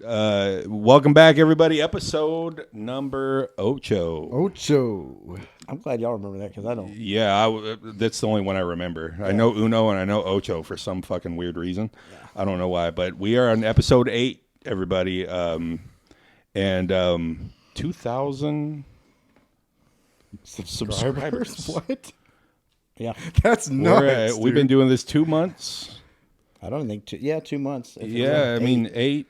Welcome back, everybody. Episode number Ocho. Ocho. I'm glad y'all remember that because I don't. Yeah, that's the only one I remember. Yeah. I know Uno and I know Ocho for some fucking weird reason. Yeah. I don't know why, but we are on episode 8, everybody. 2,000 subscribers. What? Yeah. That's nuts. We've been doing this 2 months. I don't think 2 months. Yeah, I mean eight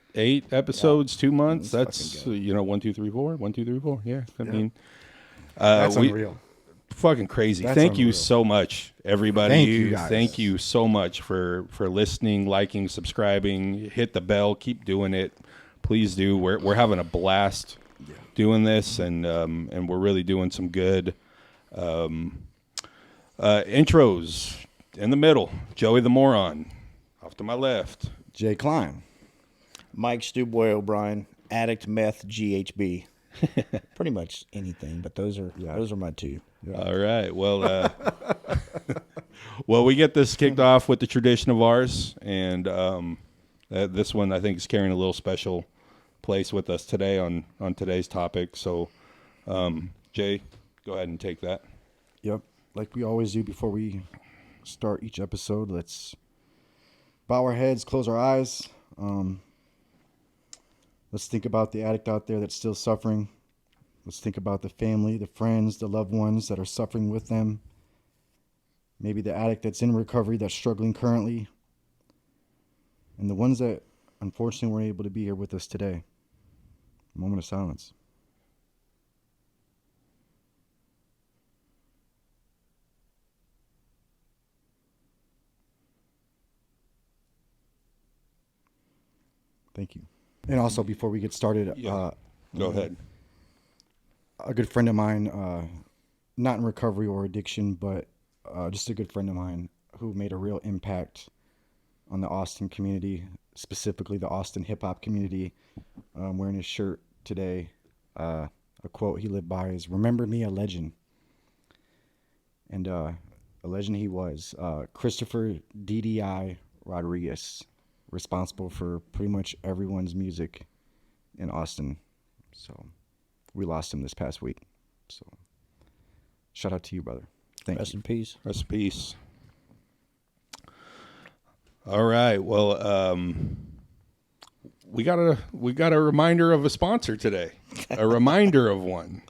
episodes, 2 months. That's 1, 2, 3, 4. 1, 2, 3, 4. Yeah, I mean, that's unreal. Fucking crazy. Thank you so much, everybody. Thank you guys. Thank you so much for listening, liking, subscribing. Hit the bell. Keep doing it. Please do. We're having a blast doing this, and we're really doing some good intros in the middle. Joey the Moron. Off to my left. Jay Klein. Mike Stewboy O'Brien. Addict Meth GHB. Pretty much anything, but those are my two. Yeah. All right. Well, we get this kicked off with the tradition of ours, and this one I think is carrying a little special place with us today on today's topic. So, Jay, go ahead and take that. Yep. Like we always do before we start each episode, let's bow our heads, close our eyes. Let's think about the addict out there that's still suffering. Let's think about the family, the friends, the loved ones that are suffering with them. Maybe the addict that's in recovery, that's struggling currently. And the ones that unfortunately weren't able to be here with us today. A moment of silence. Thank you. And also, before we get started, go ahead. A good friend of mine, not in recovery or addiction, but just a good friend of mine who made a real impact on the Austin community, specifically the Austin hip-hop community. Wearing his shirt today. A quote he lived by is, "Remember me, a legend." And a legend he was. Christopher DDI Rodriguez, responsible for pretty much everyone's music in Austin. So we lost him this past week. So shout out to you, brother. Thank you. Rest in peace. Rest in peace. All right. Well, we got a reminder of a sponsor today. A reminder of one.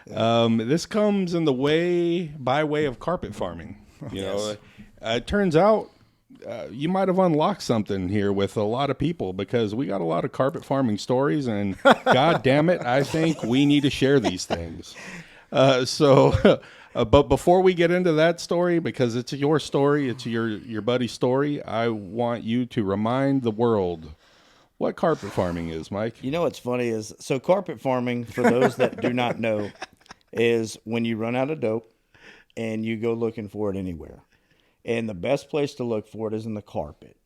This comes in by way of carpet farming. You know, it turns out you might have unlocked something here with a lot of people, because we got a lot of carpet farming stories, and God damn it, I think we need to share these things. But before we get into that story, because it's your story, it's your buddy's story, I want you to remind the world what carpet farming is, Mike. You know what's funny is, so carpet farming, for those that do not know, is when you run out of dope and you go looking for it anywhere. And the best place to look for it is in the carpet.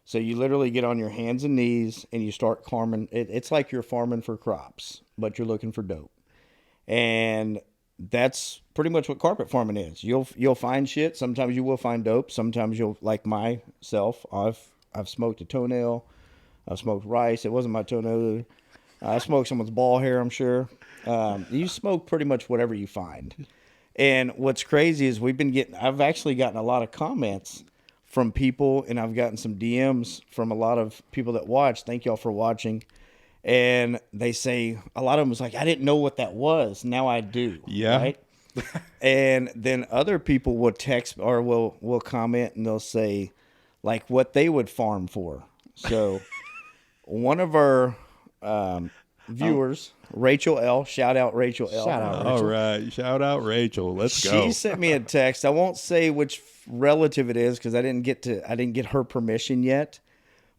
So you literally get on your hands and knees and you start farming. It's like you're farming for crops, but you're looking for dope. And that's pretty much what carpet farming is. You'll find shit. Sometimes you will find dope. Sometimes you'll, like myself, I've smoked a toenail. I've smoked rice. It wasn't my toenail. I smoked someone's ball hair, I'm sure. You smoke pretty much whatever you find. And what's crazy is I've actually gotten a lot of comments from people, and I've gotten some DMs from a lot of people that watch. Thank y'all for watching. And they say, a lot of them was like, I didn't know what that was. Now I do. Yeah. Right? And then other people will text or will comment, and they'll say like what they would farm for. So one of our viewers, Rachel L. Shout out Rachel L. Shout out Rachel. All right. Shout out Rachel. Let's go. She sent me a text. I won't say which relative it is because I didn't get her permission yet.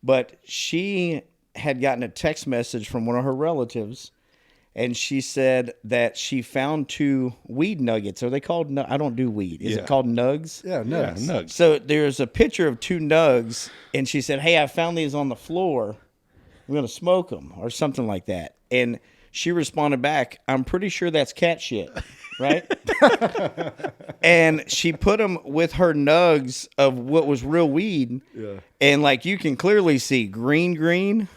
But she had gotten a text message from one of her relatives, and she said that she found 2 weed nuggets. Are they called? I don't do weed. Is it called nugs? Yeah, nugs. Yeah, nugs. So there's a picture of 2 nugs, and she said, "Hey, I found these on the floor. I'm going to smoke them," or something like that. And she responded back, "I'm pretty sure that's cat shit." Right? And she put them with her nugs of what was real weed. Yeah. And like you can clearly see green,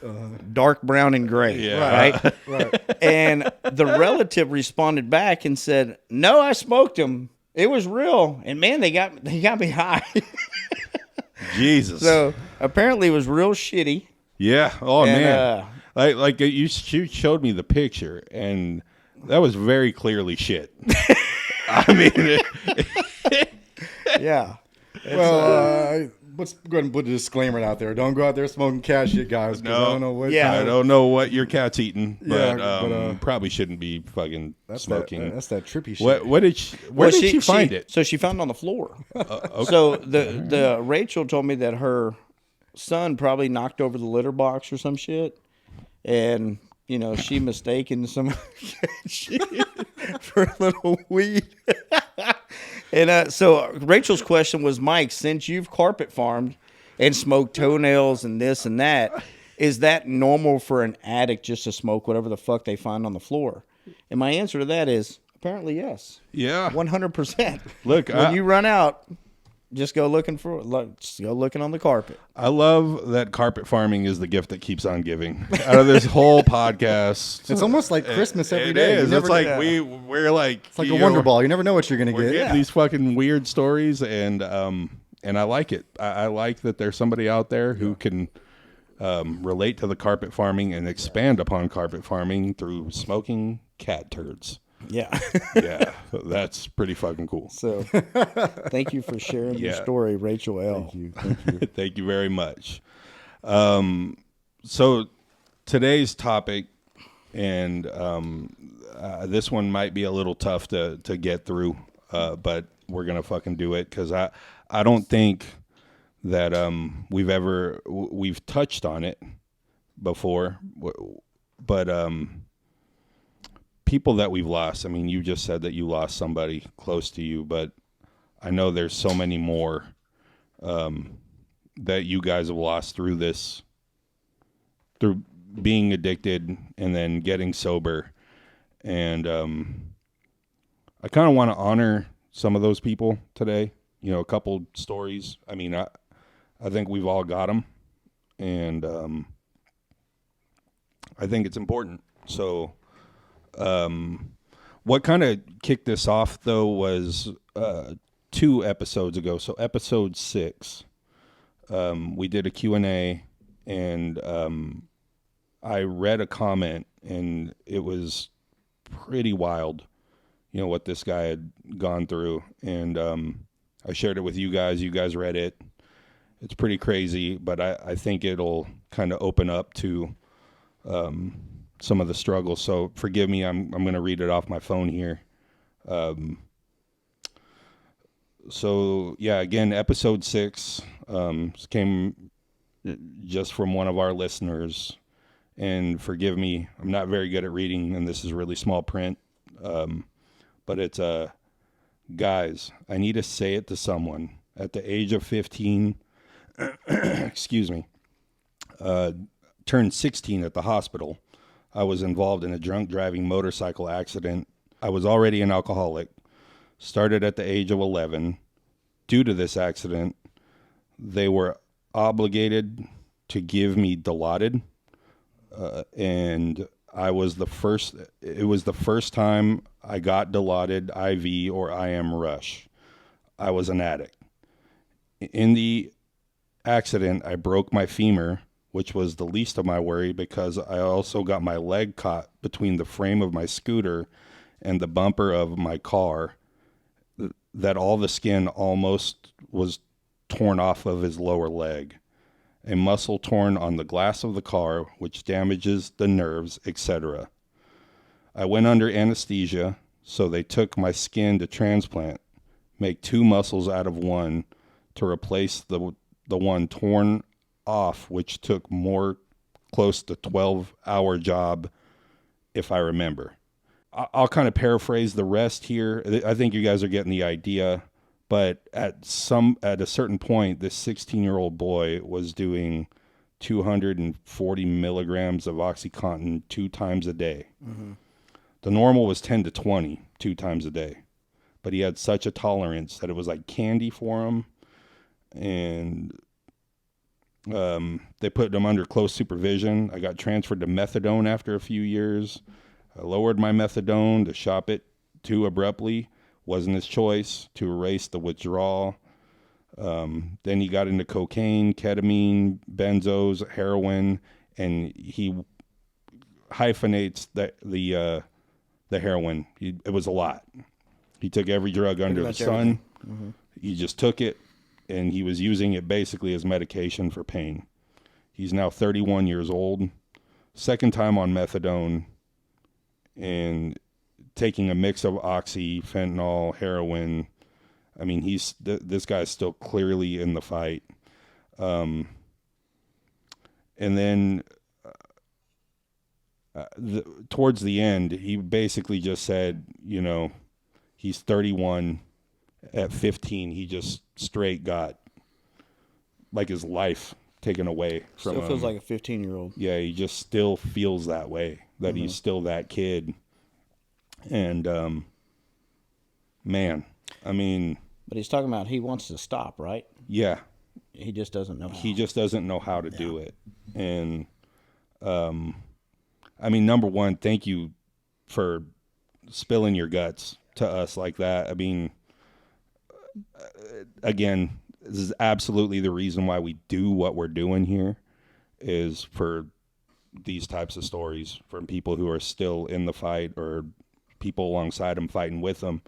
dark brown, and gray. Yeah. Right? Right. And the relative responded back and said, "No, I smoked them. It was real. And man, they got me high." Jesus. So apparently it was real shitty. Yeah. Oh And, man. Like you showed me the picture, and that was very clearly shit. I mean, Yeah. Well, let's go ahead and put a disclaimer out there. Don't go out there smoking cat shit, guys. 'Cause No. I don't know what. Yeah. I don't know what your cat's eating, Yeah, but, probably shouldn't be fucking That's smoking. that's that trippy shit. What did she? Where Well, did she find it? So she found it on the floor. So the Rachel told me that her son probably knocked over the litter box or some shit, and she mistaken some shit for a little weed. And so Rachel's question was, Mike, since you've carpet farmed and smoked toenails and this and that, is that normal for an addict just to smoke whatever the fuck they find on the floor? And my answer to that is apparently yes. Yeah. 100%. Look, when you run out, just go looking just go looking on the carpet. I love that carpet farming is the gift that keeps on giving. Out of this whole podcast, It's almost like Christmas every it day. You is. never It's like know. we're like It's like a Wonder Ball. You never know what you're gonna We're get. getting these fucking weird stories, and I like it. I like that there's somebody out there who can relate to the carpet farming and expand upon carpet farming through smoking cat turds. Yeah. Yeah, that's pretty fucking cool. So thank you for sharing your Yeah. story, Rachel L. Thank you. Thank you very much. So today's topic, and this one might be a little tough to get through, but we're gonna fucking do it because I don't think that we've touched on it before, but people that we've lost. I mean, you just said that you lost somebody close to you, but I know there's so many more that you guys have lost through being addicted and then getting sober. And I kind of want to honor some of those people today. A couple stories. I mean, I think we've all got them, and I think it's important. So what kind of kicked this off, though, was 2 episodes ago. So episode 6, we did a Q&A, and I read a comment, and it was pretty wild, what this guy had gone through. And I shared it with you guys. You guys read it. It's pretty crazy, but I think it'll kind of open up to some of the struggles. So forgive me, I'm going to read it off my phone here. So yeah, again, episode 6 came just from one of our listeners, and forgive me, I'm not very good at reading, and this is really small print. But it's guys, I need to say it to someone. At the age of 15, excuse me, turned 16 at the hospital. I was involved in a drunk driving motorcycle accident. I was already an alcoholic. Started at the age of 11. Due to this accident, they were obligated to give me Dilaudid, and it was the first time I got Dilaudid IV or IM Rush. I was an addict. In the accident, I broke my femur, which was the least of my worry because I also got my leg caught between the frame of my scooter and the bumper of my car, that all the skin almost was torn off of his lower leg. A muscle torn on the glass of the car, which damages the nerves, etc. I went under anesthesia, so they took my skin to transplant, make 2 muscles out of one to replace the one torn off, which took more close to 12-hour job, if I remember. I'll kind of paraphrase the rest here. I think you guys are getting the idea. But at a certain point, this 16-year-old boy was doing 240 milligrams of OxyContin 2 times a day. The normal was 10 to 20 2 times a day. But he had such a tolerance that it was like candy for him. And they put him under close supervision. I got transferred to methadone after a few years. I lowered my methadone to shop it too abruptly. Wasn't his choice to erase the withdrawal. Then he got into cocaine, ketamine, benzos, heroin, and he hyphenates the heroin. It was a lot. He took every drug under the sun. He just took it, and he was using it basically as medication for pain. He's now 31 years old, second time on methadone, and taking a mix of oxy, fentanyl, heroin. I mean, this guy's still clearly in the fight. And then towards the end, he basically just said, you know, he's 31. At 15, he just straight got like his life taken away from him. Still feels like a 15-year-old. Yeah, he just still feels that way, that he's still that kid. And, man, I mean... But he's talking about he wants to stop, right? Yeah. He just doesn't know how. He just doesn't know how to do it. And, I mean, number one, thank you for spilling your guts to us like that. I mean... Again, this is absolutely the reason why we do what we're doing here, is for these types of stories from people who are still in the fight or people alongside them fighting with them.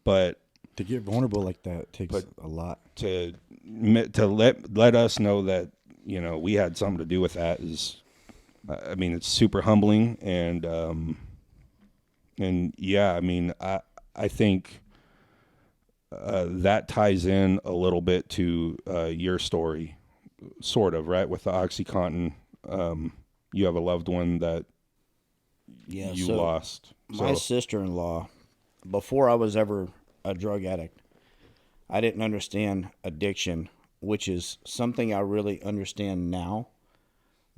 But to get vulnerable like that takes a lot. To let us know that, you know, we had something to do with that is, I mean, it's super humbling. And yeah, I mean, I think that ties in a little bit to your story, sort of, right? With the OxyContin, you have a loved one that you lost. My sister-in-law, before I was ever a drug addict, I didn't understand addiction, which is something I really understand now.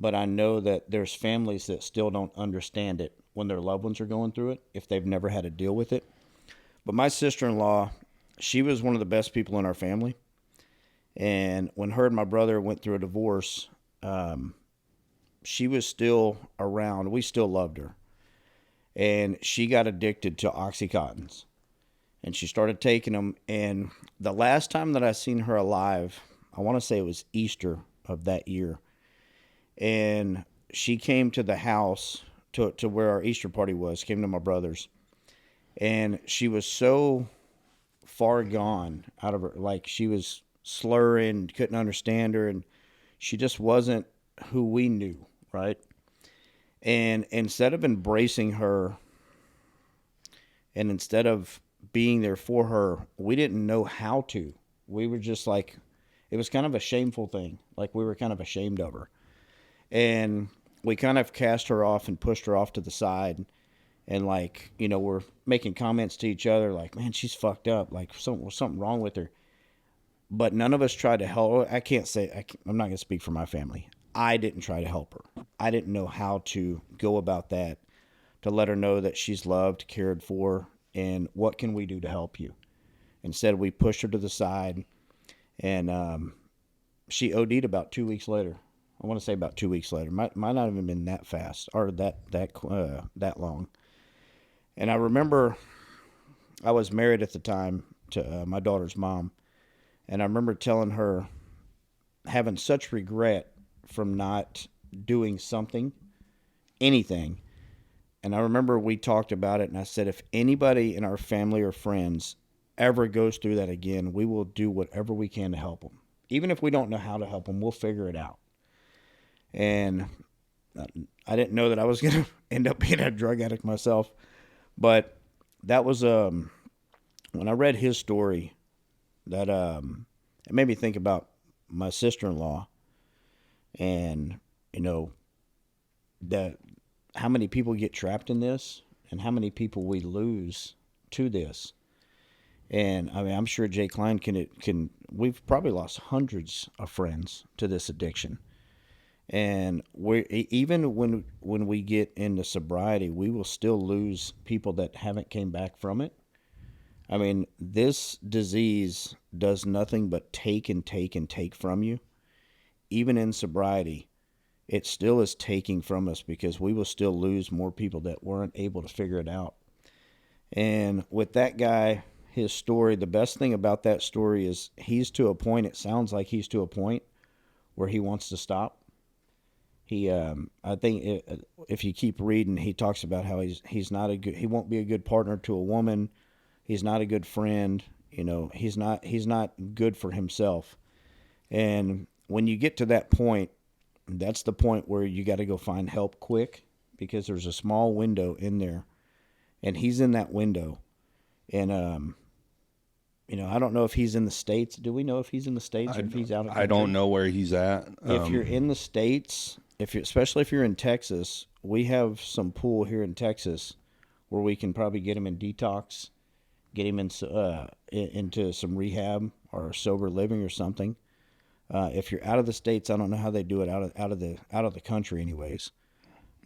But I know that there's families that still don't understand it when their loved ones are going through it, if they've never had to deal with it. But my sister-in-law, she was one of the best people in our family. And when her and my brother went through a divorce, she was still around. We still loved her. And she got addicted to OxyContins. And she started taking them. And the last time that I seen her alive, I want to say it was Easter of that year. And she came to the house, to where our Easter party was, came to my brother's. And she was so far gone out of her, like she was slurring, couldn't understand her, and she just wasn't who we knew, right? And instead of embracing her and instead of being there for her, we didn't know how to. We were just like, it was kind of a shameful thing. Like we were kind of ashamed of her. And we kind of cast her off and pushed her off to the side. And like, you know, we're making comments to each other like, man, she's fucked up. Like something wrong with her. But none of us tried to help. I'm not going to speak for my family. I didn't try to help her. I didn't know how to go about that, to let her know that she's loved, cared for, and what can we do to help you. Instead, we pushed her to the side, and she OD'd about 2 weeks later. I want to say about 2 weeks later. Might not have been that fast or that long. And I remember I was married at the time to my daughter's mom. And I remember telling her, having such regret from not doing something, anything. And I remember we talked about it, and I said, if anybody in our family or friends ever goes through that again, we will do whatever we can to help them. Even if we don't know how to help them, we'll figure it out. And I didn't know that I was going to end up being a drug addict myself. But that was, when I read his story, that it made me think about my sister-in-law and, you know, that how many people get trapped in this and how many people we lose to this. And I mean, I'm sure Jay Klein can we've probably lost hundreds of friends to this addiction. And even when we get into sobriety, we will still lose people that haven't came back from it. I mean, this disease does nothing but take and take and take from you. Even in sobriety, it still is taking from us because we will still lose more people that weren't able to figure it out. And with that guy, his story, the best thing about that story is he's to a point, it sounds like he's to a point where he wants to stop. I think if you keep reading, he talks about how he's not a good, he won't be a good partner to a woman. He's not a good friend. You know, he's not good for himself. And when you get to that point, that's the point where you got to go find help quick because there's a small window in there, and he's in that window. And you know, I don't know if he's in the States. Do we know if he's in the States or if he's out of the country? I don't know where he's at. If you're in the States, especially if you're in Texas, we have some pool here in Texas where we can probably get him in detox, get him into some rehab or sober living or something. If you're out of the States, I don't know how they do it out of the country, anyways.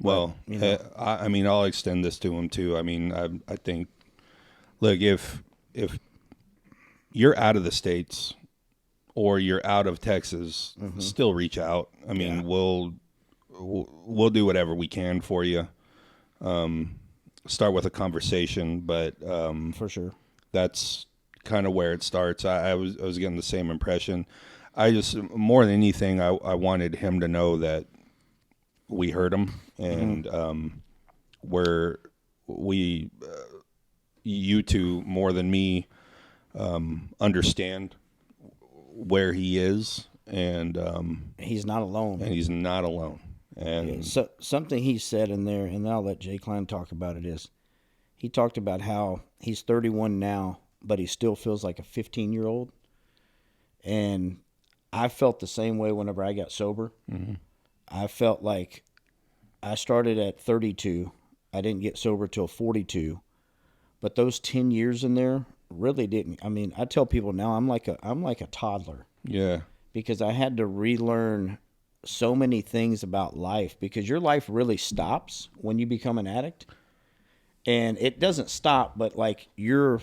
Well, But, you know, I mean, I'll extend this to him too. I mean, I think, look, if you're out of the States or you're out of Texas, still reach out. I mean, we'll do whatever we can for you. Start with a conversation, but for sure, that's kind of where it starts. I was getting the same impression. I just, more than anything, I wanted him to know that we heard him, and you two more than me understand where he is, and he's not alone. and he's not alone. And So something he said in there, and I'll let Jay Klein talk about it, is he talked about how he's 31 now, but he still feels like a 15-year-old. And I felt the same way whenever I got sober. I felt like I started at 32. I didn't get sober till 42. But those 10 years in there really didn't. I mean, I tell people now I'm like a toddler yeah, because I had to relearn so many things about life, because your life really stops when you become an addict. And it doesn't stop, but like your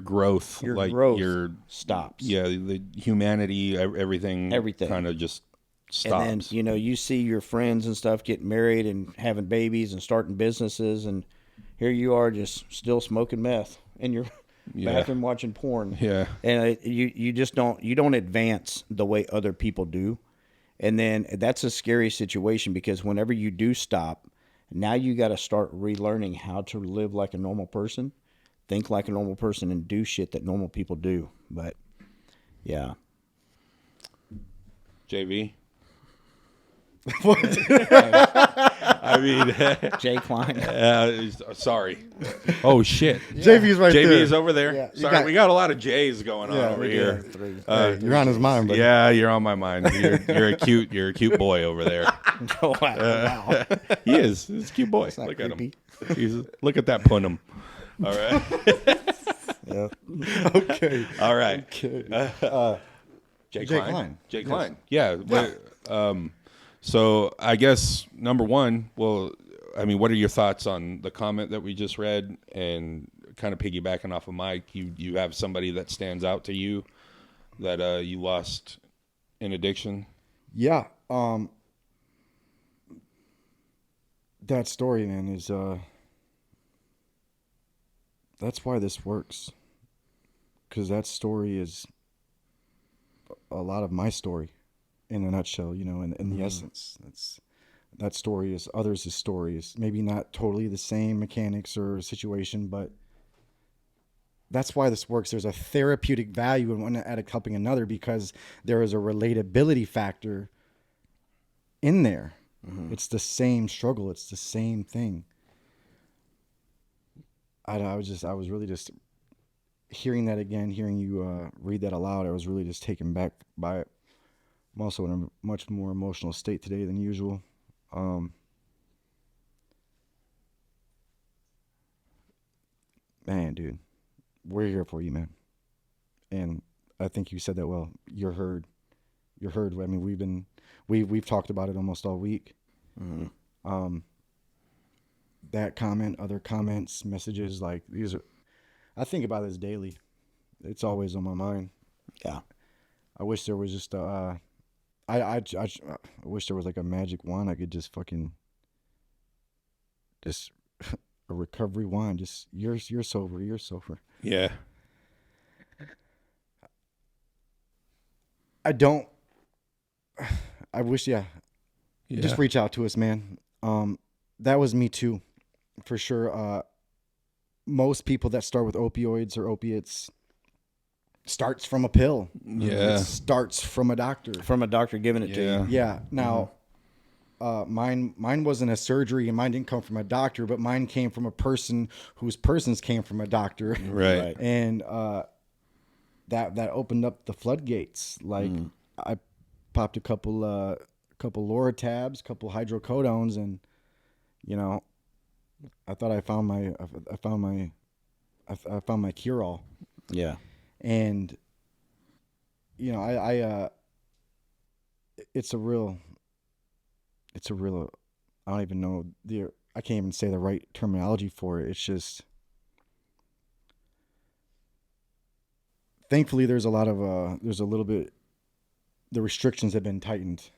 growth, like growth your stops. yeah, the humanity, everything kind of just stops. And then, you know, you see your friends and stuff getting married and having babies and starting businesses, and here you are just still smoking meth in your bathroom watching porn. Yeah. And you just don't advance the way other people do. And then that's a scary situation, because whenever you do stop, now you got to start relearning how to live like a normal person, think like a normal person, and do shit that normal people do. But yeah. JV. I mean, Jay Klein. sorry. Oh shit. JV's right JV there. is over there. Yeah, you Sorry, got- we got a lot of J's going on over here. Hey, you're on his mind, buddy. Yeah, you're on my mind. You're a cute boy over there. Wow. He is. He's a cute boy. not Look at him. creepy. Look at that punum. All right. Yeah. Okay. All right. Okay. Jay Jay Klein. Klein. Jay Klein. Yeah. So I guess number one, well, I mean, what are your thoughts on the comment that we just read? And kind of piggybacking off of Mike, you have somebody that stands out to you that you lost in addiction? Yeah. That story, man, is that's why this works. Because that story is a lot of my story in a nutshell, you know, in the essence. That story is others' stories. Maybe not totally the same mechanics or situation, but that's why this works. There's a therapeutic value in one addict helping another, because there is a relatability factor in there. It's the same struggle. It's the same thing. I was really just hearing that again, hearing you read that aloud. I was really just taken back by it. I'm also in a much more emotional state today than usual. Man, dude, we're here for you, man. And I think you said that well. You're heard. you're heard. I mean, we've talked about it almost all week. That comment, other comments, messages, like these are, I think about this daily. It's always on my mind. Yeah. I wish there was just I wish there was like a magic wand I could just fucking just a recovery wand. Just you're sober, you're sober. Yeah. I wish, yeah. Yeah. Just reach out to us, man. That was me too, for sure. Most people that start with opioids or opiates starts from a pill. Yeah. It starts from a doctor. From a doctor giving it to Yeah. you. Yeah. Now, mine wasn't a surgery, and mine didn't come from a doctor, but mine came from a person whose persons came from a doctor. Right. Right. And that opened up the floodgates. Like I popped a couple Loratabs, couple hydrocodones, and I thought I found my cure all. Yeah. And it's a real I don't even know I can't even say the right terminology for it. It's just, thankfully there's a little bit, the restrictions have been tightened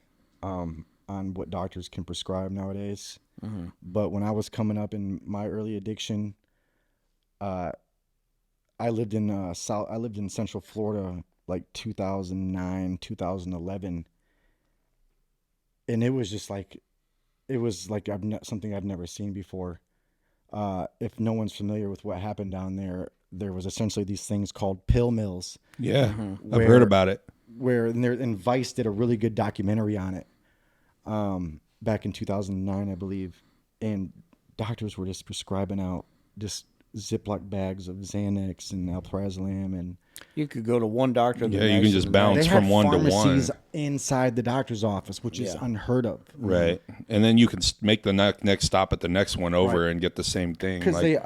on what doctors can prescribe nowadays. But when I was coming up in my early addiction, I lived in Central Florida like 2009, 2011, and it was just like something I've never seen before. If no one's familiar with what happened down there was essentially these things called pill mills. Yeah. I've heard about it. And Vice did a really good documentary on it back in 2009, I believe, and doctors were just prescribing out just Ziploc bags of Xanax and alprazolam, and You could go to one doctor. Yeah, you can just bounce they from had one to pharmacies one. inside the doctor's office, which is Yeah. unheard of. Right. And then you can make the next stop at the next one over Right. and get the same thing. Because Like,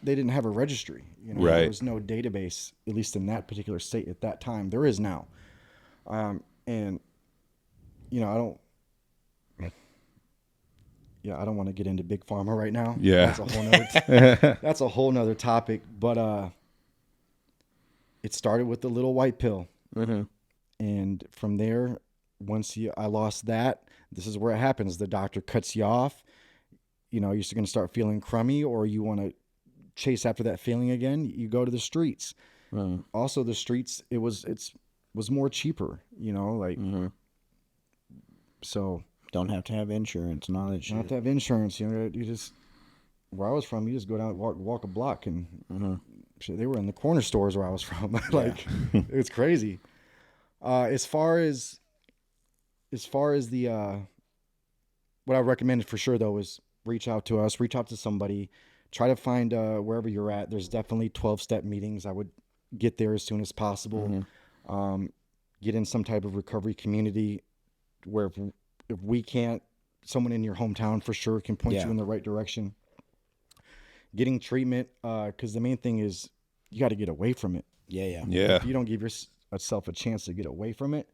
they didn't have a registry. Right. There was no database, at least in that particular state at that time. There is now, and I don't. Yeah, I don't want to get into big pharma right now. Yeah. That's a whole nother topic. But it started with the little white pill, and from there, once I lost that, this is where it happens. The doctor cuts you off. You're going to start feeling crummy, or you want to chase after that feeling again. You go to the streets. Also, the streets, it was more cheaper. So. Don't have to have insurance, none of that You shit. don't have to have insurance. You just, where I was from, you just go down, walk a block, and shit, they were in the corner stores where I was from. Like, it's crazy. As far as the, what I recommend for sure though is reach out to us, reach out to somebody, try to find wherever you're at. There's definitely 12-step meetings. I would get there as soon as possible. Get in some type of recovery community where if we can't, someone in your hometown for sure can point you in the right direction. Getting treatment, because the main thing is you got to get away from it. Yeah. yeah. If you don't give yourself a chance to get away from it,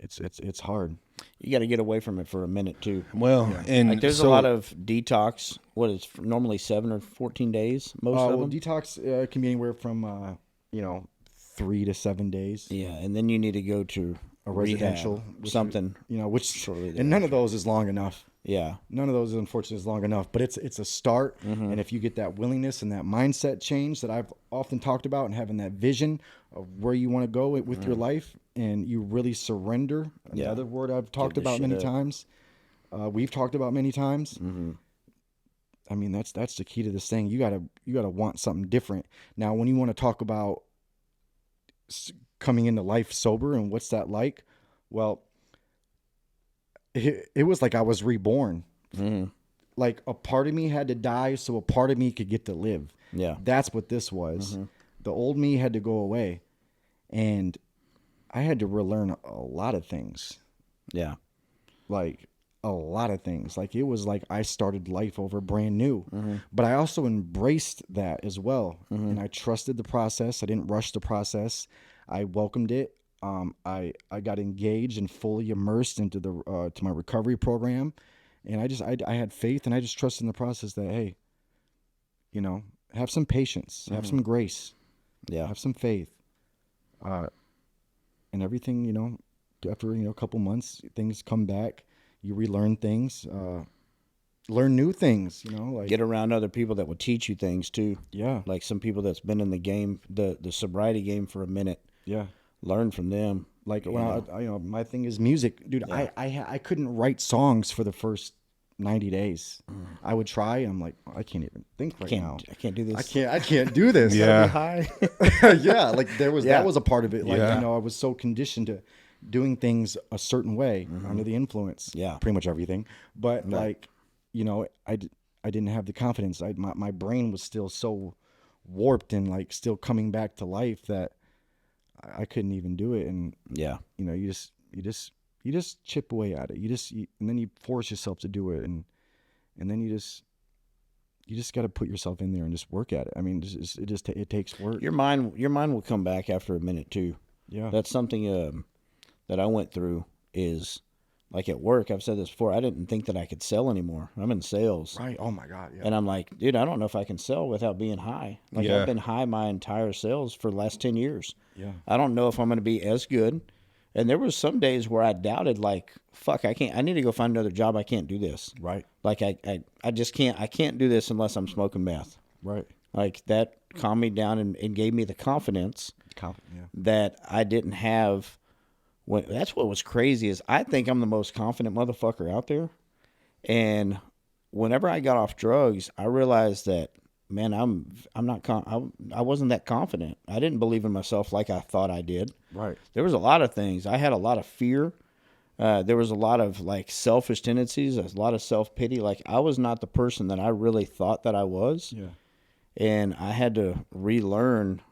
it's hard. You got to get away from it for a minute too. Well, and Like there's a so- lot of detox. What is normally 7 or 14 days? Most of them. Detox can be anywhere from 3 to 7 days. Yeah, and then you need to go to A residential, rehab, which something. Which Shortly and none of those is long enough. Yeah, None of those, unfortunately, is long enough. But it's a start, and if you get that willingness and that mindset change that I've often talked about, and having that vision of where you want to go with your life, and you really surrender. Another word I've talked the about shit many up. times. We've talked about many times. I mean, that's the key to this thing. You gotta want something different. Now, when you want to talk about coming into life sober and what's that like, well, it was like I was reborn. Like a part of me had to die so a part of me could get to live. yeah, That's what this was. The old me had to go away, and I had to relearn a lot of things. yeah, Like a lot of things. Like it was like I started life over brand new. But I also embraced that as well. And I trusted the process. I didn't rush the process. I welcomed it. I got engaged and fully immersed into the to my recovery program, and I had faith, and I just trusted in the process that, hey, you know, have some patience, have some grace, Yeah. have some faith, and everything, you know, after, you know, a couple months, things come back, you relearn things, learn new things, you know, like Get around other people that will teach you things too. yeah, Like some people that's been in the game, the sobriety game for a minute. yeah. Learn from them. Like when I, you know, my thing is music, dude. I couldn't write songs for the first 90 days. I would try, and I'm like, I can't even think right now. I can't do this. I can't do this. Yeah. High. Yeah, like Yeah. that was a part of it. Like, Yeah. you know, I was so conditioned to doing things a certain way under the influence. Yeah. Pretty much everything. But like, you know, I didn't have the confidence. My brain was still so warped and like still coming back to life that I couldn't even do it. And Yeah. you know, you just chip away at it. And then you force yourself to do it, and then you just got to put yourself in there and just work at it. I mean, it takes work. Your mind will come back after a minute too. Yeah. That's something that I went through is like at work. I've said this before. I didn't think that I could sell anymore. I'm in sales. Right. Oh my God. Yeah. And I'm like, dude, I don't know if I can sell without being high. Like Yeah. I've been high my entire sales for the last 10 years. Yeah. I don't know if I'm going to be as good. And there was some days where I doubted, like, fuck, I need to go find another job. I can't do this. Right. Like I just can't, I can't do this unless I'm smoking meth. Right. Like that calmed me down and gave me the confidence Yeah. that I didn't have. That's what was crazy is I think I'm the most confident motherfucker out there. And whenever I got off drugs, I realized that, man, I wasn't that confident. I didn't believe in myself like I thought I did. Right. There was a lot of things. I had a lot of fear. There was a lot of like selfish tendencies, a lot of self-pity. Like I was not the person that I really thought that I was. Yeah. And I had to relearn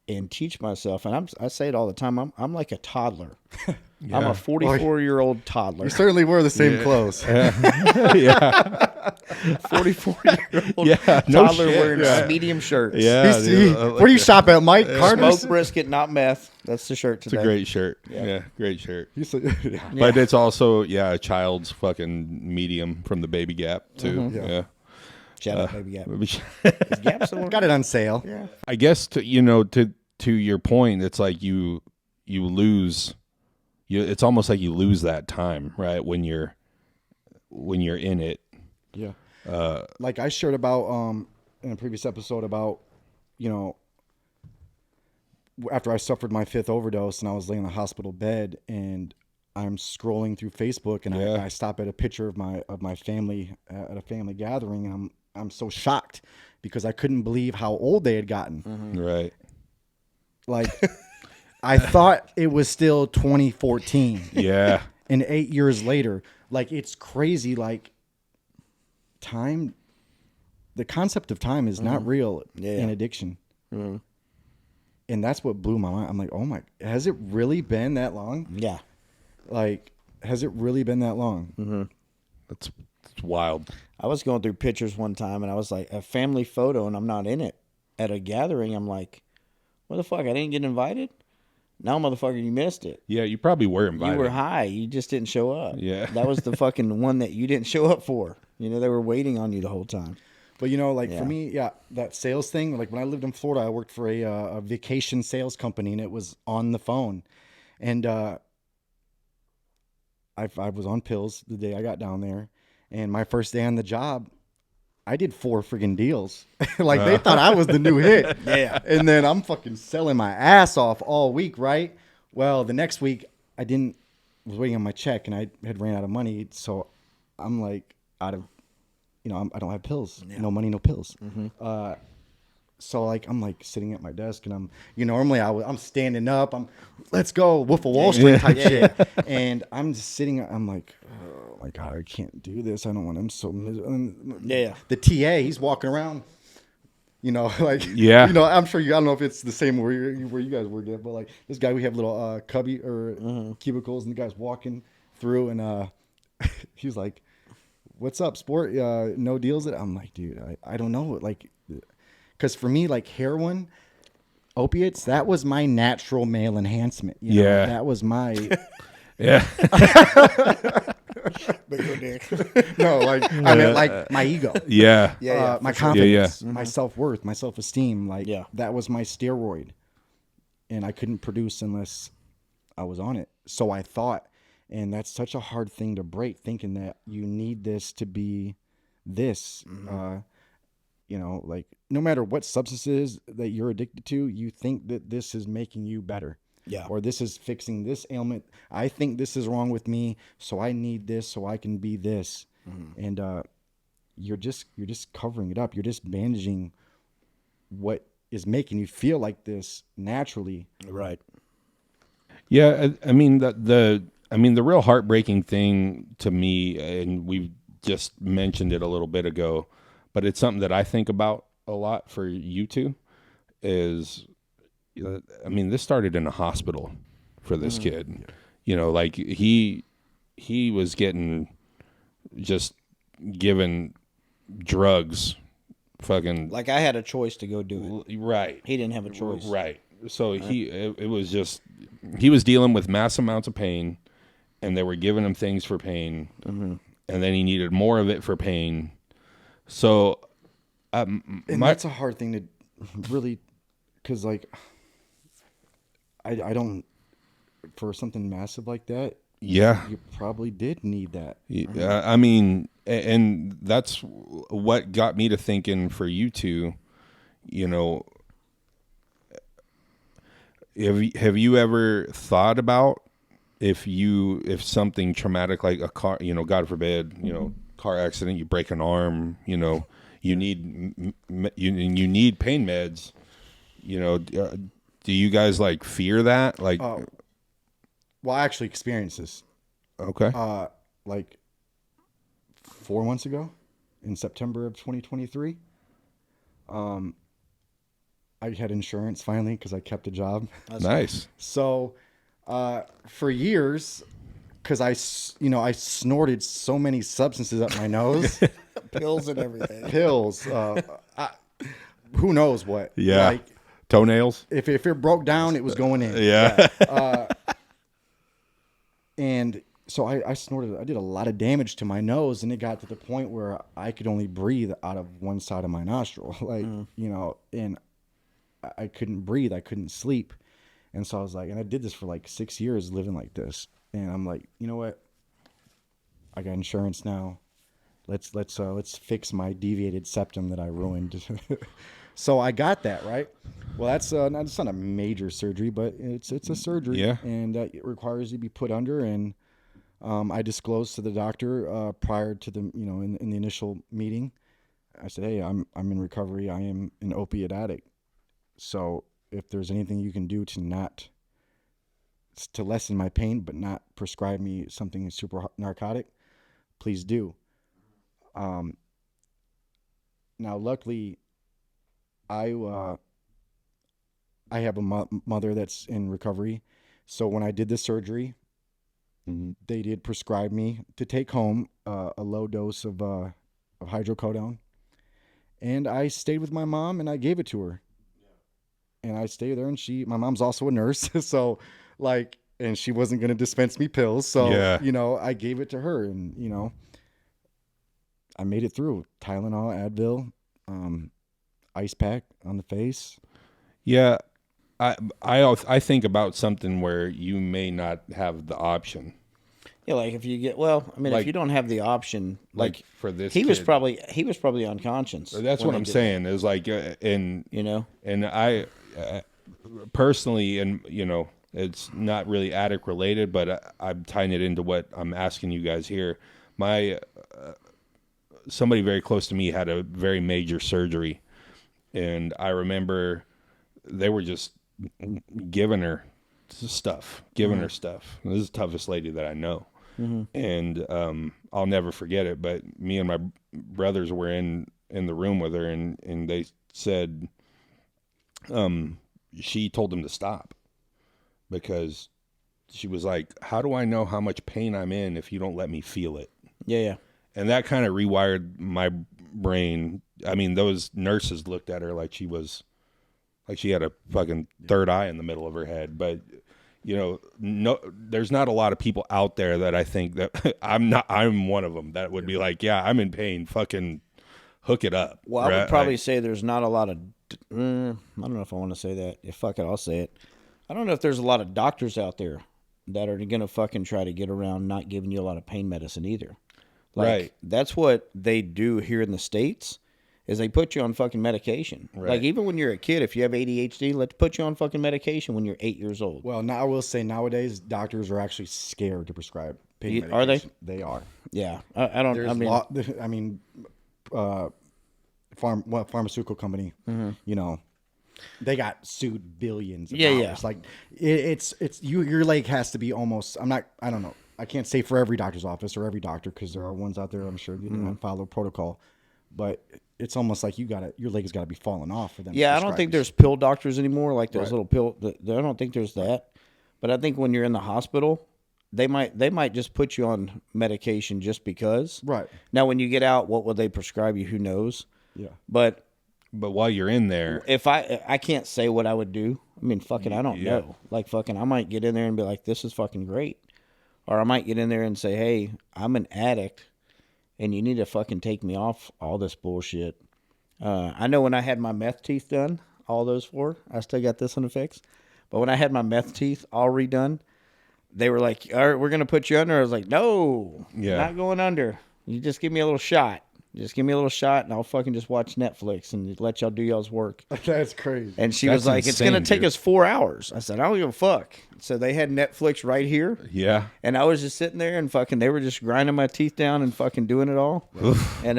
and teach myself. And I say it all the time. I'm like a toddler. I'm a 44-year-old toddler. You certainly wear the same clothes. Yeah. 44-year-old Yeah, no toddler shit. wearing Yeah. medium shirts. Yeah. dude, Where do you shop at, Mike? Carter's? Smoke brisket, not meth. That's the shirt today. It's a great shirt. Yeah, great shirt. Yeah. But it's also, a child's fucking medium from the Baby Gap, too. Yeah. Shout out, Baby Gap. Is Gap still Got it on sale. Yeah. I guess, to your point, it's like you lose, it's almost like you lose that time, right? When you're in it. Yeah. Like I shared about in a previous episode about, after I suffered my 5th overdose and I was laying in the hospital bed and I'm scrolling through Facebook and Yeah. I stop at a picture of my family at a family gathering and I'm so shocked because I couldn't believe how old they had gotten. Right. Like I thought it was still 2014. Yeah. And 8 years later, like it's crazy. Like time, the concept of time is not real in addiction. And that's what blew my mind. I'm like, oh my, has it really been that long? Yeah. Like, has it really been that long? That's wild. I was going through pictures one time and I was like, a family photo and I'm not in it. At a gathering, I'm like, what the fuck? I didn't get invited? No, motherfucker, you missed it. Yeah, you probably were invited. You were high. You just didn't show up. Yeah. That was the fucking one that you didn't show up for. They were waiting on you the whole time. But like Yeah. for me, that sales thing, like when I lived in Florida, I worked for a vacation sales company and it was on the phone. And I was on pills the day I got down there. And my first day on the job, I did 4 friggin' deals. Like they thought I was the new hit. Yeah. And then I'm fucking selling my ass off all week, right? Well, the next week I was waiting on my check and I had ran out of money. So I'm like out of, I don't have pills. No money, no pills. So like I'm like sitting at my desk and I'm normally I'm standing up. Let's go Wolf of Wall Street type shit. And I'm just sitting. I'm like, oh my God, I can't do this. I don't want. I'm so miserable. Yeah. The TA, he's walking around. Like Yeah. I'm sure I don't know if it's the same where you guys work at, but like this guy, we have little cubby or cubicles, and the guy's walking through, and he's like, "What's up, sport? No deals?" I'm like, dude, I don't know, like. Because for me, like heroin, opiates, that was my natural male enhancement. You know? Yeah. That was my, Yeah. no, like, I meant like my ego. Yeah. My for sure. confidence, my self-worth, my self-esteem. Like, Yeah. that was my steroid. And I couldn't produce unless I was on it. So I thought, and that's such a hard thing to break, thinking that you need this to be this. You know, like no matter what substances that you're addicted to, you think that this is making you better. Yeah. Or this is fixing this ailment. I think this is wrong with me, so I need this so I can be this. And you're just covering it up. You're just bandaging what is making you feel like this naturally. Right. Yeah, I mean the real heartbreaking thing to me, and we just mentioned it a little bit ago, but it's something that I think about a lot for you two. Is, I mean, this started in a hospital for this kid. You know, like he was getting just given drugs, fucking Like I had a choice to go do it. right. He didn't have a choice. Right. So it was just, he was dealing with mass amounts of pain, and they were giving him things for pain, and then he needed more of it for pain. So, And that's a hard thing to really, because like, I don't, for something massive like that, yeah, you probably did need that. I mean, and that's what got me to thinking for you two, you know, have you ever thought about if something traumatic like a car, you know, God forbid, you know, car accident, you break an arm, you know, you need pain meds, you know, do you guys like fear that? Like, Well, I actually experienced this. okay. Like 4 months ago, in September of 2023. I had insurance finally because I kept a job. Nice. So, for years, because I snorted so many substances up my nose, Pills and everything. pills, who knows what? Yeah. Like, Toenails. if it broke down, it was going in. Yeah. And so I snorted. I did a lot of damage to my nose, and it got to the point where I could only breathe out of one side of my nostril, like you know, and I couldn't breathe. I couldn't sleep, and so I was like, and I did this for like 6 years, living like this. And I'm like, you know what? I got insurance now. Let's fix my deviated septum that I ruined. So I got that, right? Well, that's it's not a major surgery, but it's a surgery, Yeah. and it requires you to be put under. And I disclosed to the doctor prior to the in the initial meeting. I said, hey, I'm in recovery. I am an opiate addict. So if there's anything you can do to lessen my pain, but not prescribe me something super narcotic, please do. Now, luckily, I have a mother that's in recovery. So when I did the surgery, they did prescribe me to take home a low dose of hydrocodone. And I stayed with my mom and I gave it to her. And I stayed there, and my mom's also a nurse. So and she wasn't going to dispense me pills. So, Yeah. I gave it to her, and, I made it through. Tylenol, Advil, ice pack on the face. Yeah. I think about something where you may not have the option. Yeah, like if you get if you don't have the option, Like for this he was kid. probably unconscious. That's when what they I'm did saying. Is like, and that, you know. and I personally, and it's not really addict related, but I'm tying it into what I'm asking you guys here. My somebody very close to me had a very major surgery, and I remember they were just giving her stuff. This is the toughest lady that I know. And I'll never forget it. But me and my brothers were in the room with her, and they said, she told them to stop because she was like, "How do I know how much pain I'm in if you don't let me feel it?" Yeah. And that kind of rewired my brain. I mean, those nurses looked at her like she was like she had a fucking third eye in the middle of her head. But you know, no, there's not a lot of people out there that I think that I'm one of them that would be like, yeah, I'm in pain, fucking hook it up. Well, I right? would probably say there's not a lot of. I don't know if I want to say that. If fuck it, I'll say it. I don't know if there's a lot of doctors out there that are gonna fucking try to get around not giving you a lot of pain medicine either. Like, Right. That's what they do here in the States. Is they put you on fucking medication. Right. Like even when you're a kid, if you have ADHD, let's put you on fucking medication when you're 8 years old. Well, now I will say nowadays doctors are actually scared to prescribe pain medication. Are they? They are. Yeah, I don't. There's I mean, pharmaceutical company, you know, they got sued billions of Yeah, dollars. yeah. Like it's your leg has to be almost, I don't know. I can't say for every doctor's office or every doctor, because there are ones out there, I'm sure, that don't follow protocol, but it's almost like your leg has got to be falling off for them. yeah, to I don't think prescribe there's pill doctors anymore, like those Right. little pill. I don't think there's that. But I think when you're in the hospital, they might just put you on medication just because. Right. Now, when you get out, what will they prescribe you? Who knows? Yeah. But But while you're in there, if I can't say what I would do. I mean, fucking, I don't Yeah. know. Like, fucking, I might get in there and be like, this is fucking great. Or I might get in there and say, hey, I'm an addict and you need to fucking take me off all this bullshit. I know when I had my meth teeth done, all those four, I still got this one to fix. But when I had my meth teeth all redone, they were like, all right, we're going to put you under. I was like, no, Yeah. not going under. You just give me a little shot. Just give me a little shot and I'll fucking just watch Netflix and let y'all do y'all's work. That's crazy. And she That's was like, it's going to insane, take dude. us 4 hours. I said, I don't give a fuck. So they had Netflix right here. yeah, And I was just sitting there and fucking, they were just grinding my teeth down and fucking doing it all. And,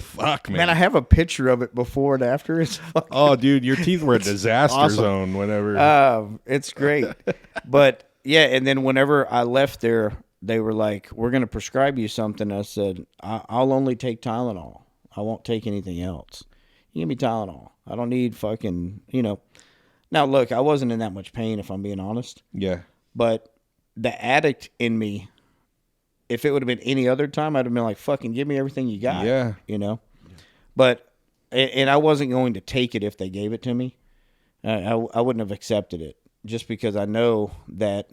fuck man. man, I have a picture of it before and after. It's fucking, Oh, dude, your teeth were a disaster Awesome. zone whenever. it's great. But yeah, and then whenever I left there, they were like, we're going to prescribe you something. I said, I'll only take Tylenol. I won't take anything else. You give me Tylenol. I don't need fucking, you know. Now, look, I wasn't in that much pain, if I'm being honest. yeah. But the addict in me, if it would have been any other time, I'd have been like, fucking give me everything you got. Yeah. You know? But, and I wasn't going to take it if they gave it to me. I wouldn't have accepted it just because I know that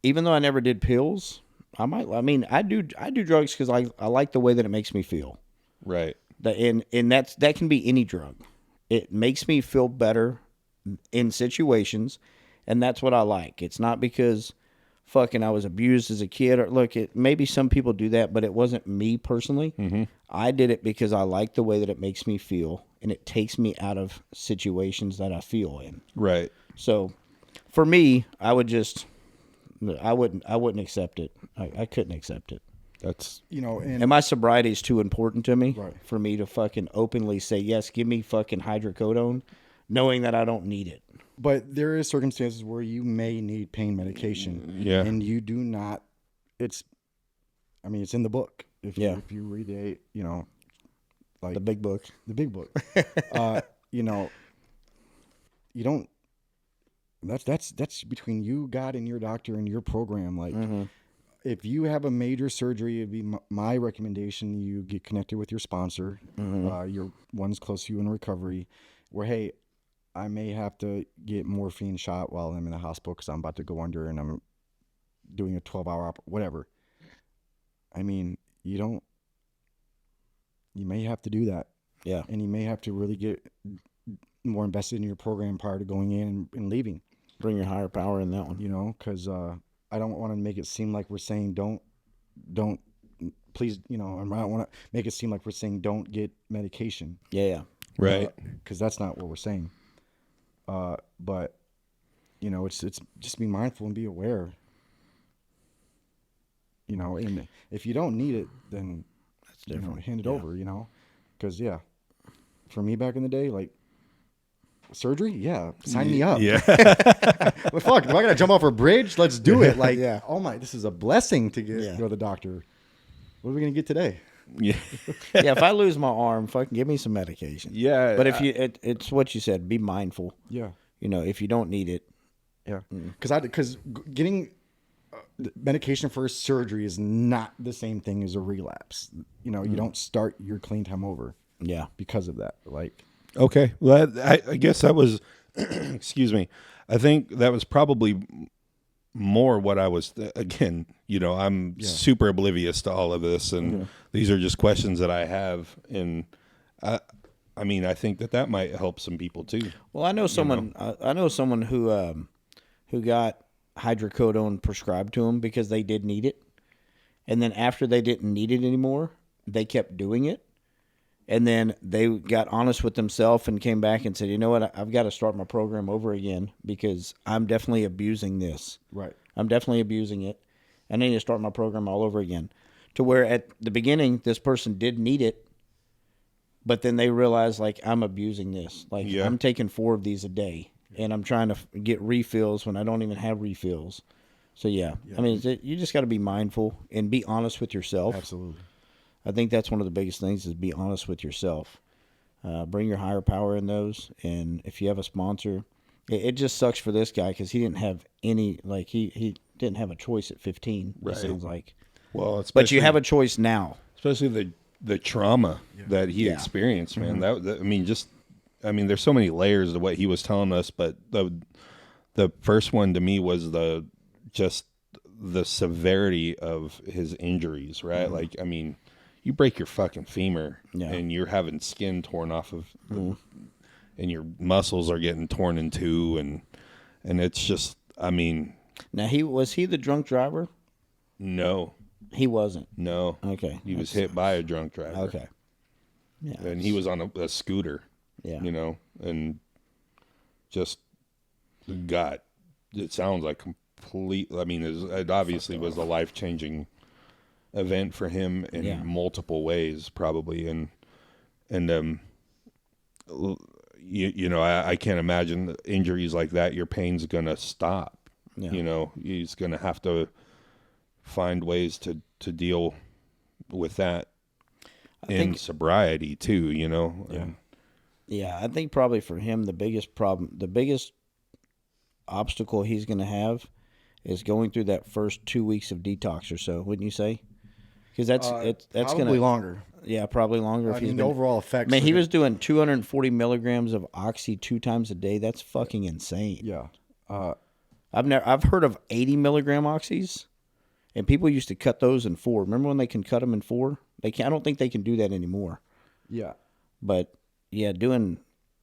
even though I never did pills, I do drugs because I like the way that it makes me feel. Right. And that can be any drug. It makes me feel better in situations, and that's what I like. It's not because fucking I was abused as a kid. Or look, maybe some people do that, but it wasn't me personally. Mm-hmm. I did it because I like the way that it makes me feel, and it takes me out of situations that I feel in. Right. So, for me, I wouldn't accept it. I couldn't accept it. That's You know, And my sobriety is too important to me Right. for me to fucking openly say, yes, give me fucking hydrocodone, knowing that I don't need it. but there is circumstances where you may need pain medication. Yeah. And you do not. It's in the book. If Yeah. you read like The big book. the big book, you know, you don't. That's between you, God, and your doctor and your program. Like, if you have a major surgery, it'd be my recommendation you get connected with your sponsor, your ones close to you in recovery, where, hey, I may have to get morphine shot while I'm in the hospital because I'm about to go under and I'm doing a 12-hour whatever. I mean, you may have to do that. Yeah. And you may have to really get more invested in your program prior to going in and leaving, Bring your higher power in that one. you know, because I don't want to make it seem like we're saying don't please, you know, I don't want to make it seem like we're saying don't get medication, Yeah. right. because that's not what we're saying. But you know, it's just be mindful and be aware. You know, and if you don't need it, then That's different. hand it over. You know, because for me back in the day, like surgery, sign me up. Yeah. But fuck, if I gotta jump off a bridge, let's do it. Like, Yeah. oh my, this is a blessing to Yeah. go to the doctor. What are we gonna get today? Yeah. Yeah, if I lose my arm, fucking give me some medication. Yeah. But if it's what you said, be mindful. Yeah, You know, if you don't need it. yeah. Because getting medication for surgery is not the same thing as a relapse. You know, you don't start your clean time over Yeah. because of that. Like, Okay. Well, I guess that was, excuse me. I think that was probably more what I was, again, I'm super oblivious to all of this. And these are just questions that I have. And I mean, I think that might help some people too. Well, I know someone. I know someone who got hydrocodone prescribed to them because they did need it, and then after they didn't need it anymore, they kept doing it, and then they got honest with themselves and came back and said, "You know what? I've got to start my program over again because I'm definitely abusing this. Right. I'm definitely abusing it. I need to start my program all over again." To where at the beginning, this person did need it. But then they realize, like, I'm abusing this. Like, I'm taking 4 of these a day, and I'm trying to get refills when I don't even have refills. So, I mean, you just got to be mindful and be honest with yourself. Absolutely. I think that's one of the biggest things is be honest with yourself. Bring your higher power in those, and if you have a sponsor, it just sucks for this guy because he didn't have any, like, he didn't have a choice at 15, it sounds like. Well, but you have a choice now. Especially the trauma that he experienced, man. I mean, there's so many layers to what he was telling us, but the first one to me was the severity of his injuries, right? Mm-hmm. Like, I mean, you break your fucking femur and you're having skin torn off of, and your muscles are getting torn in two, and it's just, I mean. Now, was he the drunk driver? No. He wasn't. No. Okay. He was hit by a drunk driver. Okay. Yeah. And he was on a scooter. Yeah. And just it sounds like complete. I mean, it obviously was a life-changing event for him in multiple ways, probably. And I can't imagine injuries like that. Your pain's going to stop. Yeah. He's going to have to find ways to deal with that in sobriety too, I think probably for him the biggest obstacle he's going to have is going through that first 2 weeks of detox or so, wouldn't you say? Because that's probably going to longer. Yeah, probably longer. The overall effects. Man, he was doing 240 milligrams of oxy 2 times a day. That's fucking insane. Yeah. I've heard of 80 milligram oxys. And people used to cut those in 4. Remember when they can cut them in 4? I don't think they can do that anymore. Yeah. But doing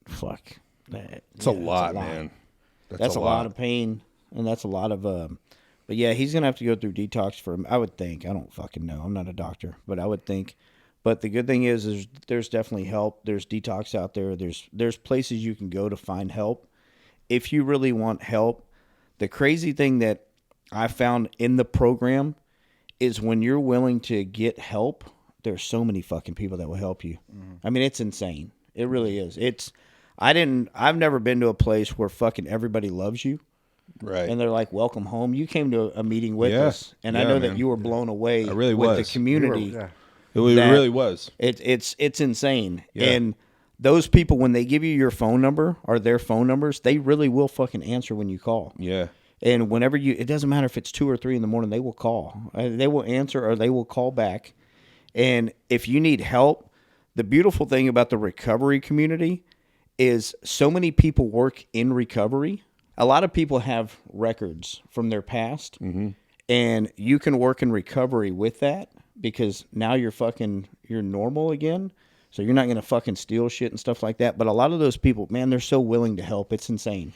it's a lot, man. That's a lot of pain, and that's a lot of. But he's gonna have to go through detox for him. I would think. I don't fucking know. I'm not a doctor, but I would think. But the good thing is there's definitely help. There's detox out there. There's places you can go to find help if you really want help. The crazy thing that I found in the program is when you're willing to get help, there's so many fucking people that will help you. Mm-hmm. I mean, it's insane. It really is. I've never been to a place where fucking everybody loves you. Right. And they're like, welcome home. You came to a meeting with us. And I know that you were blown away with the community. It really was. It's insane. Yeah. And those people, when they give you your phone number or their phone numbers, they really will fucking answer when you call. Yeah. And whenever it doesn't matter if it's 2 or 3 in the morning, they will call. They will answer or they will call back. And if you need help, the beautiful thing about the recovery community is so many people work in recovery. A lot of people have records from their past, and you can work in recovery with that because now you're normal again. So you're not going to fucking steal shit and stuff like that. But a lot of those people, man, they're so willing to help. It's insane.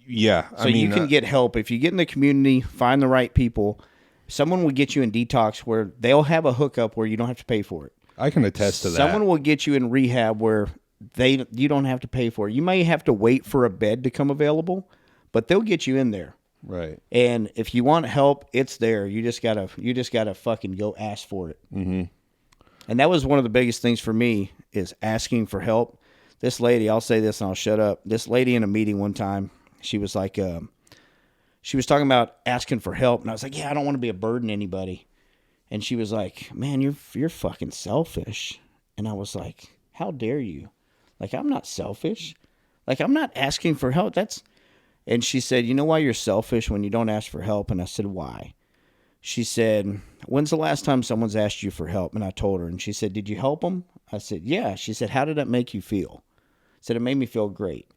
Yeah. So you can get help. If you get in the community, find the right people, someone will get you in detox where they'll have a hookup where you don't have to pay for it. I can attest to that. Someone will get you in rehab where you don't have to pay for it. You may have to wait for a bed to come available, but they'll get you in there. Right. And if you want help, it's there. You just gotta fucking go ask for it. Mm-hmm. And that was one of the biggest things for me is asking for help. This lady, I'll say this and I'll shut up. This lady in a meeting one time, she was like, she was talking about asking for help, and I was like, yeah, I don't want to be a burden to anybody. And she was like, man, you're fucking selfish. And I was like, how dare you? Like, I'm not selfish. Like, I'm not asking for help. And she said, you know why you're selfish when you don't ask for help? And I said, why? She said, when's the last time someone's asked you for help? And I told her, and she said, did you help them? I said, yeah. She said, how did that make you feel? Said it made me feel great.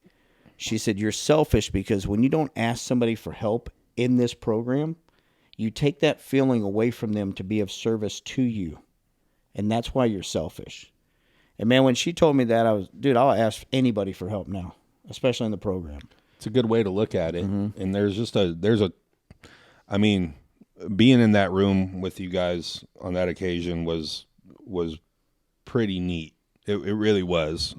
She said, you're selfish because when you don't ask somebody for help in this program, you take that feeling away from them to be of service to you. And that's why you're selfish. And man, when she told me that, I'll ask anybody for help now, especially in the program. It's a good way to look at it. And I mean, being in that room with you guys on that occasion was pretty neat. It really was.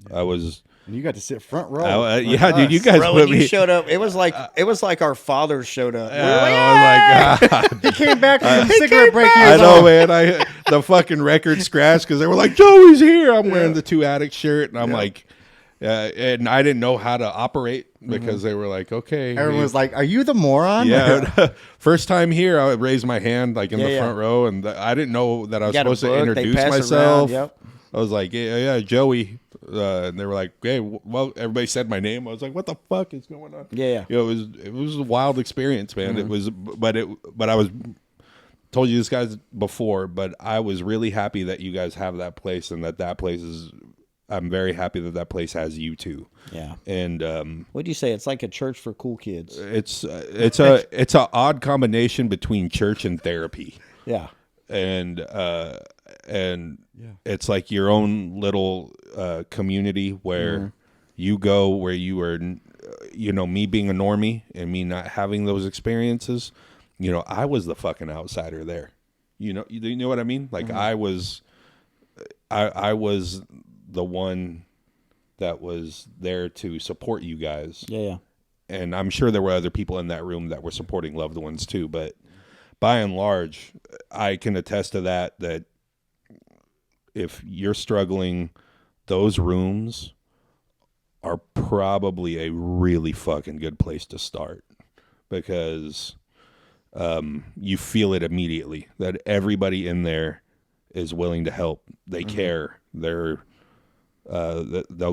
And you got to sit front row. Yeah, dude, you guys Bro, put when you me. showed up, it was like our fathers showed up. Oh my god! He came back from the cigarette break. I know, man. The fucking record scratched because they were like, "Joey's here." I'm wearing the Two Addicts shirt, and I'm like, and I didn't know how to operate because they were like, "Okay." Everyone was like, "Are you the moron?" Yeah, first time here, I would raise my hand like in the Yeah. front row, and I didn't know that I was got a supposed to book, they introduce pass it myself. around, yep. I was like, yeah, Joey. And they were like, hey, well, everybody said my name. I was like, what the fuck is going on? Yeah. You know, it was a wild experience, man. It was, but I was told you this guys before, but I was really happy that you guys have that place and that place is. I'm very happy that place has you too. Yeah. And What'd you say? It's like a church for cool kids. it's a odd combination between church and therapy. Yeah. And it's like your own little community where you go, where you are, me being a normie and me not having those experiences, I was the fucking outsider there. You know what I mean? Like I was the one that was there to support you guys. Yeah. And I'm sure there were other people in that room that were supporting loved ones too, but by and large, I can attest to that if you're struggling, those rooms are probably a really fucking good place to start because you feel it immediately that everybody in there is willing to help. They care. They'll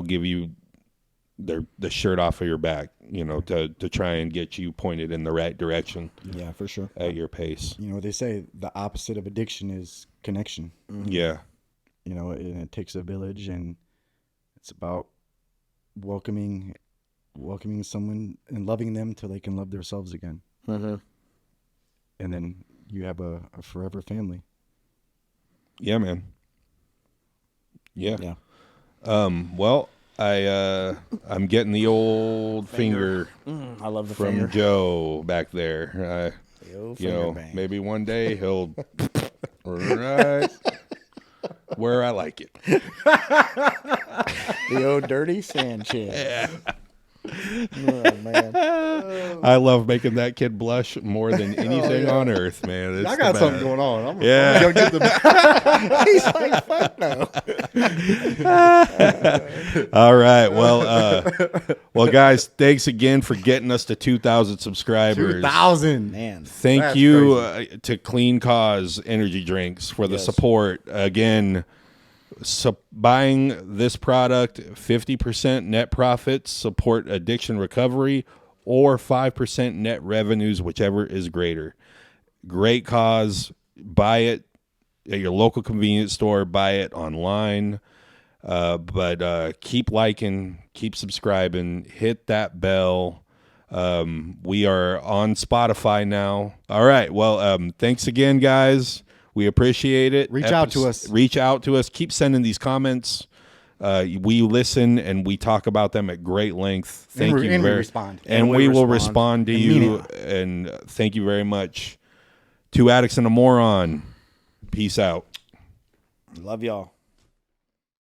give you the shirt off of your back, to try and get you pointed in the right direction. Yeah, for sure. At your pace. They say the opposite of addiction is connection. Yeah. And it takes a village, and it's about welcoming someone and loving them till they can love themselves again. Mm-hmm. And then you have a forever family. Yeah, man. Yeah. Yeah. Well, I'm getting the old finger I love the from finger. Joe back there. The old finger bang. Maybe one day he'll right where I like it. The old dirty Sanchez. Yeah. Oh, man. I love making that kid blush more than anything on earth, man. It's I got the something best. going on. I'm Yeah. gonna get the He's like, fuck no. All right. Well, guys, thanks again for getting us to 2,000 subscribers. 2,000. Man. Thank That's you to Clean Cause Energy Drinks for the Yes. support. Again, buying this product, 50% net profits, support addiction recovery, or 5% net revenues, whichever is greater. Great cause. Buy it at your local convenience store. Buy it online. But keep liking, keep subscribing, hit that bell. We are on Spotify now. All right. Well, thanks again, guys. We appreciate it. Reach out to us. Reach out to us. Keep sending these comments. We listen and we talk about them at great length. Thank you. And we respond. And we will respond to you. And thank you very much. Two Addicts and a Moron. Peace out. Love y'all.